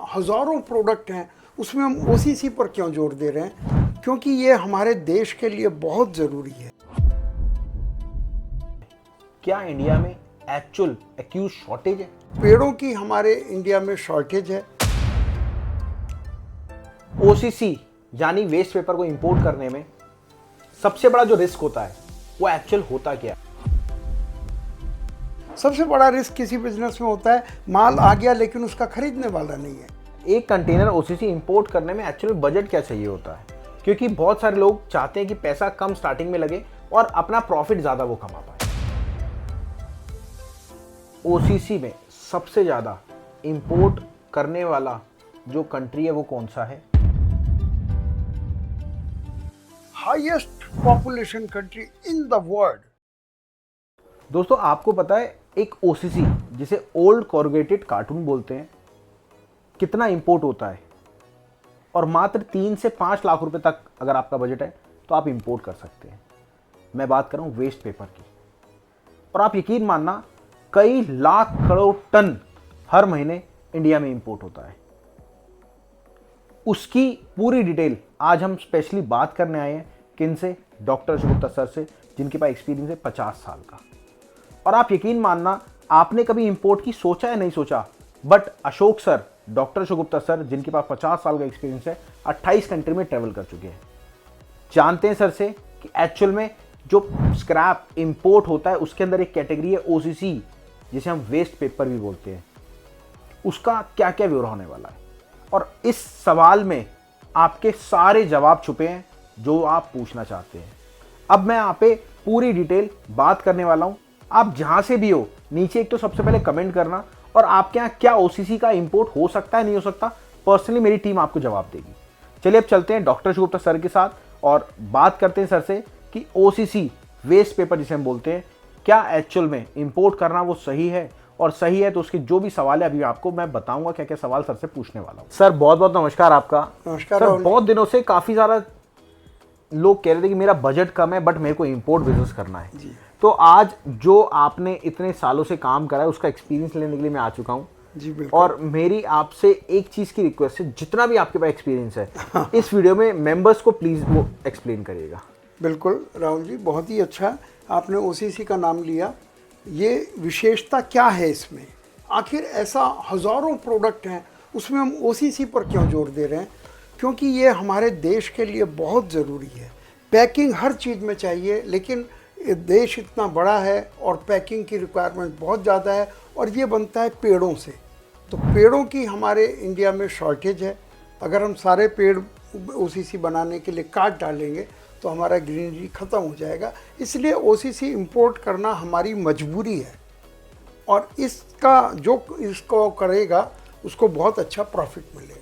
हज़ारों प्रोडक्ट हैं, उसमें हम ओसीसी पर क्यों जोर दे रहे हैं? क्योंकि ये हमारे देश के लिए बहुत ज़रूरी है। क्या इंडिया में एक्चुअल एक्यूज शॉर्टेज है? पेड़ों की हमारे इंडिया में शॉर्टेज है। ओसीसी यानी वेस्ट पेपर को इंपोर्ट करने में सबसे बड़ा जो रिस्क होता है वो एक्चुअल होता क्या है? सबसे बड़ा रिस्क किसी बिजनेस में होता है, माल आ गया लेकिन उसका खरीदने वाला नहीं है। एक कंटेनर ओसीसी इंपोर्ट करने में एक्चुअल बजट क्या चाहिए होता है? क्योंकि बहुत सारे लोग चाहते हैं कि पैसा कम स्टार्टिंग में लगे और अपना प्रॉफिट ज्यादा वो कमा पाए। ओसीसी में सबसे ज्यादा इंपोर्ट करने वाला जो कंट्री है वो कौन सा है? Highest population country in the world. दोस्तों आपको पता है एक ओसीसी जिसे ओल्ड कॉर्गेटेड कार्टून बोलते हैं कितना इंपोर्ट होता है? और मात्र 3 से 5 लाख रुपए तक अगर आपका बजट है तो आप इंपोर्ट कर सकते हैं। मैं बात कर रहा हूं वेस्ट पेपर की। और आप यकीन मानना कई लाख करोड़ टन हर महीने इंडिया में इंपोर्ट होता है। उसकी पूरी डिटेल आज हम स्पेशली बात करने आए हैं किनसे? डॉक्टर अशोक गुप्ता सर से, जिनके पास एक्सपीरियंस है 50 साल का। और आप यकीन मानना आपने कभी इंपोर्ट की सोचा या नहीं सोचा, but Ashok sir, doctor Ashok Gupta sir, जिनके पास 50 साल का एक्सपीरियंस है, 28 कंट्री में ट्रेवल कर चुके हैं। जानते हैं सर से कि एक्चुअल में जो स्क्रैप इंपोर्ट होता है उसके अंदर एक कैटेगरी है ओसीसी, जिसे हम वेस्ट पेपर भी बोलते हैं। उसका क्या क्या ब्यौरा होने वाला है और इस सवाल में आपके सारे जवाब छुपे हैं जो आप पूछना चाहते हैं। अब मैं यहाँ पे पूरी डिटेल बात करने वाला हूं। आप जहां से भी हो नीचे एक तो सबसे पहले कमेंट करना और आपके यहाँ क्या ओसीसी का इंपोर्ट हो सकता है नहीं हो सकता, पर्सनली मेरी टीम आपको जवाब देगी। चलिए अब चलते हैं डॉक्टर अशोक गुप्ता सर के साथ और बात करते हैं सर से कि ओसीसी वेस्ट पेपर जिसे हम बोलते हैं, क्या एक्चुअल में इंपोर्ट करना वो सही है? और सही है तो उसके जो भी सवाल है अभी आपको मैं बताऊंगा क्या क्या सवाल सर से पूछने वाला हूं। सर बहुत बहुत नमस्कार आपका। नमस्कार सर, बहुत दिनों से काफी सारा लोग कह रहे थे कि मेरा बजट कम है बट मेरे को इंपोर्ट बिजनेस करना है जी। तो आज जो आपने इतने सालों से काम करा है उसका एक्सपीरियंस लेने के लिए मैं आ चुका हूँ। जी बिल्कुल। और मेरी आपसे एक चीज की रिक्वेस्ट है, जितना भी आपके पास एक्सपीरियंस है इस वीडियो में मेंबर्स को प्लीज वो एक्सप्लेन करिएगा। बिल्कुल राहुल जी, बहुत ही अच्छा आपने ओसीसी का नाम लिया। ये विशेषता क्या है इसमें? आखिर ऐसा हज़ारों प्रोडक्ट हैं, उसमें हम ओसीसी पर क्यों जोर दे रहे हैं? क्योंकि ये हमारे देश के लिए बहुत ज़रूरी है। पैकिंग हर चीज़ में चाहिए, लेकिन देश इतना बड़ा है और पैकिंग की रिक्वायरमेंट बहुत ज़्यादा है और ये बनता है पेड़ों से। तो पेड़ों की हमारे इंडिया में शॉर्टेज है। अगर हम सारे पेड़ ओसीसी बनाने के लिए काट डालेंगे तो हमारा ग्रीनरी ख़त्म हो जाएगा। इसलिए ओसीसी इंपोर्ट करना हमारी मजबूरी है और इसका जो इसको करेगा उसको बहुत अच्छा प्रॉफिट मिलेगा।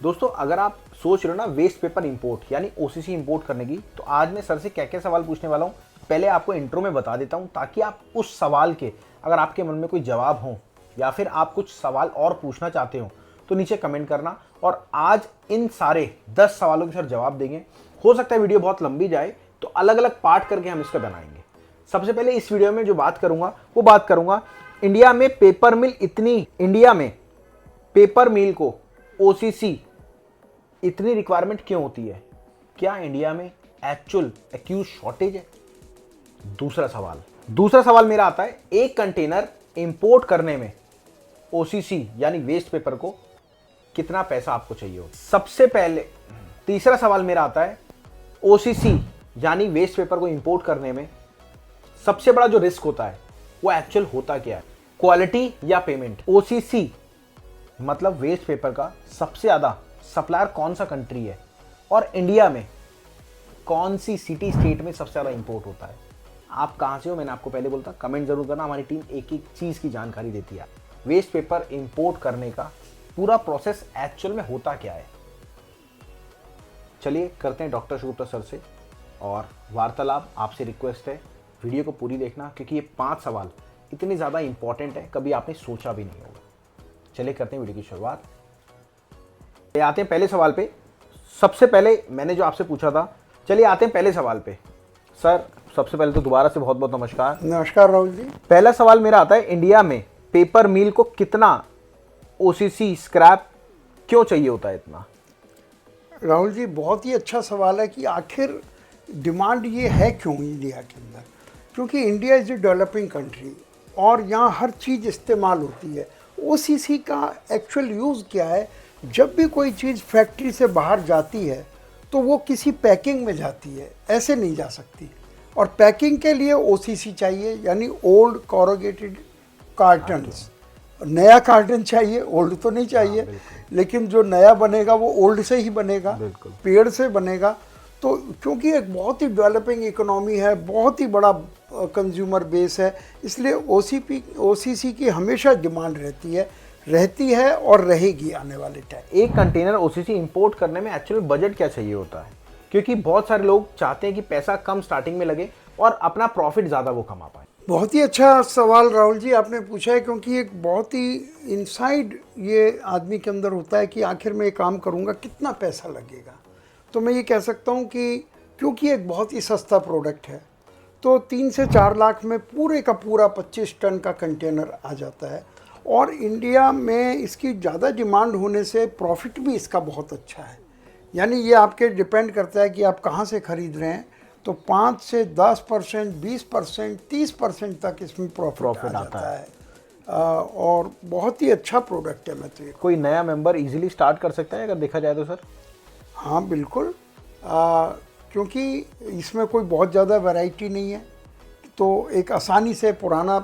दोस्तों अगर आप सोच रहे हो ना वेस्ट पेपर इंपोर्ट यानी ओसीसी इंपोर्ट करने की, तो आज मैं सर से क्या क्या सवाल पूछने वाला हूँ पहले आपको इंट्रो में बता देता हूँ, ताकि आप उस सवाल के अगर आपके मन में कोई जवाब हो या फिर आप कुछ सवाल और पूछना चाहते हो तो नीचे कमेंट करना। और आज इन सारे 10 सवालों के सर जवाब देंगे। हो सकता है वीडियो बहुत लंबी जाए तो अलग अलग पार्ट करके हम इसका बनाएंगे। सबसे पहले इस वीडियो में जो बात करूंगा वो बात करूंगा इंडिया में पेपर मिल को ओसीसी इतनी रिक्वायरमेंट क्यों होती है? क्या इंडिया में एक्चुअल एक्यूज शॉर्टेज है? दूसरा सवाल मेरा आता है एक कंटेनर इंपोर्ट करने में ओसीसी यानी वेस्ट पेपर को कितना पैसा आपको चाहिए हो? सबसे पहले तीसरा सवाल मेरा आता है ओसीसी यानी वेस्ट पेपर को इंपोर्ट करने में सबसे बड़ा जो रिस्क होता है वो एक्चुअल होता क्या है? क्वालिटी या पेमेंट? ओसीसी मतलब वेस्ट पेपर का सबसे ज्यादा सप्लायर कौन सा कंट्री है और इंडिया में कौन सी सिटी स्टेट में सबसे ज्यादा इंपोर्ट होता है? आप कहां से हो मैंने आपको पहले बोलता, कमेंट जरूर करना। हमारी टीम एक एक चीज की जानकारी देती है। वेस्ट पेपर इंपोर्ट करने का पूरा प्रोसेस एक्चुअल में होता क्या है? चलिए करते हैं डॉक्टर अशोक गुप्ता सर से और वार्तालाप। आपसे रिक्वेस्ट है वीडियो को पूरी देखना, क्योंकि ये 5 सवाल इतने ज़्यादा इंपॉर्टेंट है कभी आपने सोचा भी नहीं होगा। चलिए करते हैं वीडियो की शुरुआत। आते हैं पहले सवाल पे। सबसे पहले मैंने जो आपसे पूछा था, चलिए आते हैं पहले सवाल पे। सर सबसे पहले तो दोबारा से बहुत बहुत नमस्कार। नमस्कार राहुल जी। पहला सवाल मेरा आता है इंडिया में पेपर मिल को कितना ओसीसी स्क्रैप क्यों चाहिए होता है इतना? राहुल जी, बहुत ही अच्छा सवाल है कि आखिर डिमांड ये है क्यों इंडिया के अंदर। क्योंकि India is a developing country और यहाँ हर चीज़ इस्तेमाल होती है। ओसीसी का एक्चुअल यूज़ क्या है, जब भी कोई चीज़ फैक्ट्री से बाहर जाती है तो वो किसी पैकिंग में जाती है, ऐसे नहीं जा सकती। और पैकिंग के लिए ओसीसी चाहिए, यानी ओल्ड कॉरोगेटेड कार्टन्स। नया कार्टन चाहिए, ओल्ड तो नहीं चाहिए। लेकिन जो नया बनेगा वो ओल्ड से ही बनेगा, पेड़ से बनेगा। तो क्योंकि एक बहुत ही डेवलपिंग इकोनॉमी है, बहुत ही बड़ा कंज्यूमर बेस है, इसलिए ओसीसी की हमेशा डिमांड रहती है और रहेगी आने वाले टाइम। एक कंटेनर ओसीसी इंपोर्ट करने में एक्चुअल बजट क्या चाहिए होता है? क्योंकि बहुत सारे लोग चाहते हैं कि पैसा कम स्टार्टिंग में लगे और अपना प्रॉफिट ज़्यादा वो कमा पाए। बहुत ही अच्छा सवाल राहुल जी आपने पूछा है, क्योंकि एक बहुत ही इनसाइड ये आदमी के अंदर होता है कि आखिर मैं ये काम करूँगा कितना पैसा लगेगा। तो मैं ये कह सकता हूँ कि क्योंकि एक बहुत ही सस्ता प्रोडक्ट है, तो 3 से 4 लाख में पूरे का पूरा 25 टन का कंटेनर आ जाता है। और इंडिया में इसकी ज़्यादा डिमांड होने से प्रॉफिट भी इसका बहुत अच्छा है। यानी ये आपके डिपेंड करता है कि आप कहाँ से ख़रीद रहे हैं। तो 5 से 10%, 20%, 30% तक इसमें प्रॉफिट आ जाता है। और बहुत ही अच्छा प्रोडक्ट है। मैं तो ये कोई नया मेंबर इजीली स्टार्ट कर सकता है अगर देखा जाए तो सर? हाँ बिल्कुल, क्योंकि इसमें कोई बहुत ज़्यादा वैरायटी नहीं है, तो एक आसानी से पुराना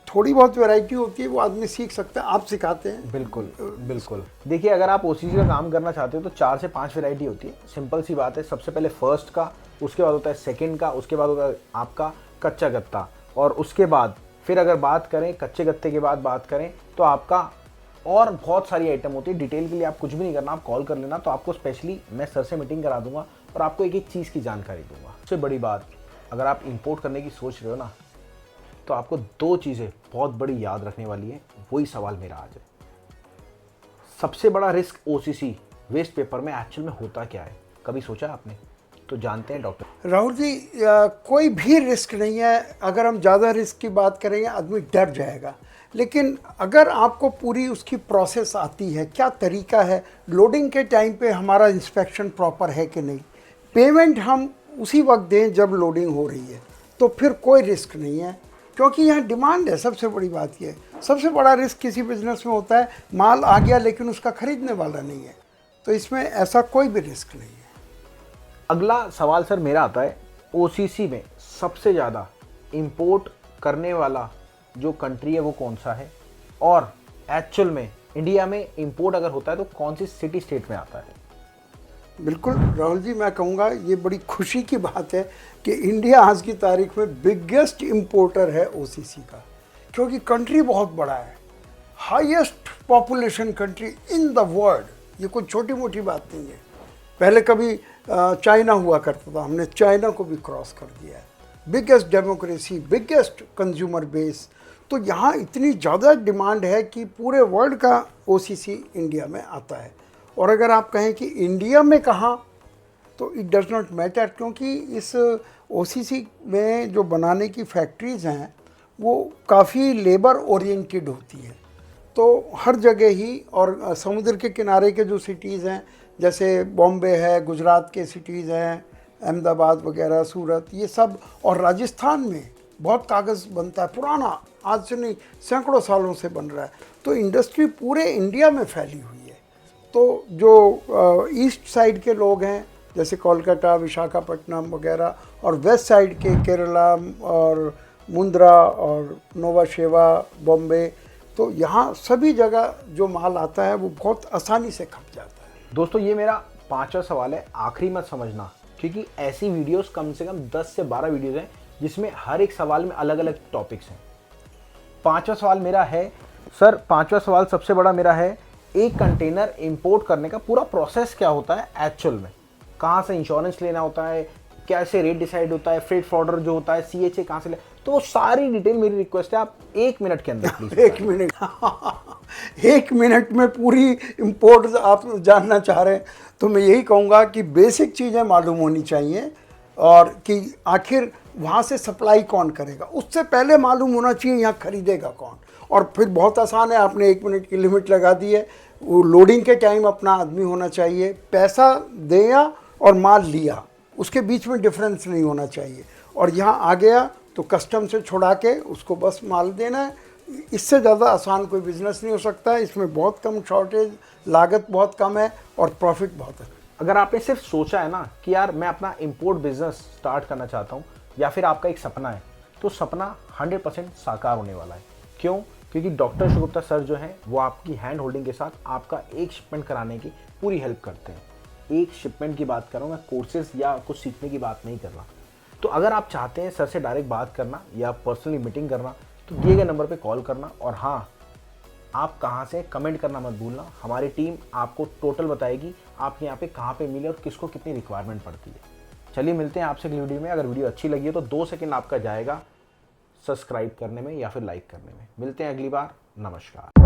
थोड़ी बहुत वैरायटी होती है वो आदमी सीख सकता है, आप सिखाते हैं। बिल्कुल बिल्कुल। देखिए, अगर आप ओसीसी का काम करना चाहते हो तो 4 से 5 वैरायटी होती है। सिंपल सी बात है, सबसे पहले फर्स्ट का, उसके बाद होता है सेकंड का, उसके बाद होता है आपका कच्चा गत्ता, और उसके बाद फिर अगर बात करें कच्चे गत्ते के बाद बात करें तो आपका और बहुत सारी आइटम होती है। डिटेल के लिए आप कुछ भी नहीं करना, आप कॉल कर लेना, तो आपको स्पेशली मैं सर से मीटिंग करा दूंगा और आपको एक एक चीज़ की जानकारी दूंगा। सबसे बड़ी बात, अगर आप इंपोर्ट करने की सोच रहे हो ना, तो आपको 2 चीज़ें बहुत बड़ी याद रखने वाली है। वही सवाल मेरा आज है, सबसे बड़ा रिस्क ओसीसी वेस्ट पेपर में एक्चुअल में होता क्या है, कभी सोचा आपने? तो जानते हैं डॉक्टर राहुल जी, कोई भी रिस्क नहीं है। अगर हम ज़्यादा रिस्क की बात करेंगे आदमी डर जाएगा, लेकिन अगर आपको पूरी उसकी प्रोसेस आती है, क्या तरीका है, लोडिंग के टाइम पे हमारा इंस्पेक्शन प्रॉपर है कि नहीं, पेमेंट हम उसी वक्त दें जब लोडिंग हो रही है, तो फिर कोई रिस्क नहीं है। क्योंकि यहाँ डिमांड है, सबसे बड़ी बात यह है। सबसे बड़ा रिस्क किसी बिजनेस में होता है, माल आ गया लेकिन उसका खरीदने वाला नहीं है, तो इसमें ऐसा कोई भी रिस्क नहीं है। अगला सवाल सर मेरा आता है, ओसीसी में सबसे ज़्यादा इंपोर्ट करने वाला जो कंट्री है वो कौन सा है, और एक्चुअल में इंडिया में इंपोर्ट अगर होता है तो कौन सी सिटी स्टेट में आता है? बिल्कुल राहुल जी, मैं कहूँगा ये बड़ी खुशी की बात है कि इंडिया आज की तारीख में बिगेस्ट इंपोर्टर है ओसीसी का, क्योंकि कंट्री बहुत बड़ा है, highest population country in the world. ये कोई छोटी मोटी बात नहीं है। पहले कभी चाइना हुआ करता था, हमने चाइना को भी क्रॉस कर दिया है। Biggest democracy, biggest consumer base, तो यहाँ इतनी ज़्यादा डिमांड है कि पूरे वर्ल्ड का ओसीसी इंडिया में आता है। और अगर आप कहें कि इंडिया में कहाँ, तो इट डज़ नॉट मैटर, क्योंकि इस ओसीसी में जो बनाने की फैक्ट्रीज़ हैं वो काफ़ी लेबर ओरिएंटेड होती है। तो हर जगह ही, और समुद्र के किनारे के जो सिटीज़ हैं, जैसे बॉम्बे है, गुजरात के सिटीज़ हैं, अहमदाबाद वगैरह, सूरत, ये सब, और राजस्थान में बहुत कागज़ बनता है, पुराना, आज से नहीं सैकड़ों सालों से बन रहा है। तो इंडस्ट्री पूरे इंडिया में फैली हुई है। तो जो ईस्ट साइड के लोग हैं, जैसे कोलकाता, विशाखापट्टनम वगैरह, और वेस्ट साइड के केरला और मुंद्रा और नोवा शेवा, बॉम्बे, तो यहाँ सभी जगह जो माल आता है वो बहुत आसानी से खप जाता है। दोस्तों, ये मेरा 5वां सवाल है, आखिरी मत समझना, क्योंकि ऐसी वीडियोस कम से कम 10 से 12 वीडियोस हैं जिसमें हर एक सवाल में अलग अलग टॉपिक्स हैं। 5वां सवाल मेरा है सर, 5वां सवाल सबसे बड़ा मेरा है, एक कंटेनर इंपोर्ट करने का पूरा प्रोसेस क्या होता है एक्चुअल में? कहाँ से इंश्योरेंस लेना होता है, कैसे रेट डिसाइड होता है, फ्रेट फॉर्डर जो होता है, सीएचए कहाँ से ले, तो सारी डिटेल मेरी रिक्वेस्ट है, आप 1 मिनट के अंदर प्लीज। 1 मिनट 1 मिनट में पूरी इंपोर्ट आप जानना चाह रहे हैं, तो मैं यही कहूँगा कि बेसिक चीज़ें मालूम होनी चाहिए, और कि आखिर वहाँ से सप्लाई कौन करेगा, उससे पहले मालूम होना चाहिए यहाँ खरीदेगा कौन, और फिर बहुत आसान है, आपने 1 मिनट की लिमिट लगा दी है। वो लोडिंग के टाइम अपना आदमी होना चाहिए, पैसा दिया और माल लिया, उसके बीच में डिफरेंस नहीं होना चाहिए। और यहाँ आ गया तो कस्टम से छुड़ा के उसको बस माल देना है। इससे ज़्यादा आसान कोई बिज़नेस नहीं हो सकता है। इसमें बहुत कम शॉर्टेज, लागत बहुत कम है और प्रॉफिट बहुत है। अगर आपने सिर्फ सोचा है ना कि यार मैं अपना इंपोर्ट बिजनेस स्टार्ट करना चाहता हूँ, या फिर आपका एक सपना है, तो सपना 100% साकार होने वाला है। क्यों? क्योंकि डॉक्टर शिवगुप्ता सर जो हैं वो आपकी हैंड होल्डिंग के साथ आपका एक शिपमेंट कराने की पूरी हेल्प करते हैं। एक शिपमेंट की बात कर रहा हूँ मैं, कोर्सेज या कुछ सीखने की बात नहीं कर रहा। तो अगर आप चाहते हैं सर से डायरेक्ट बात करना या पर्सनली मीटिंग करना, तो दिए गए नंबर पे कॉल करना। और हाँ, आप कहाँ से कमेंट करना मत भूलना। हमारी टीम आपको टोटल बताएगी आप यहाँ पे कहाँ पे मिले और किसको कितनी रिक्वायरमेंट पड़ती है। चलिए मिलते हैं आपसे अगली वीडियो में। अगर वीडियो अच्छी लगी है तो 2 सेकंड आपका जाएगा सब्सक्राइब करने में या फिर लाइक करने में। मिलते हैं अगली बार। नमस्कार।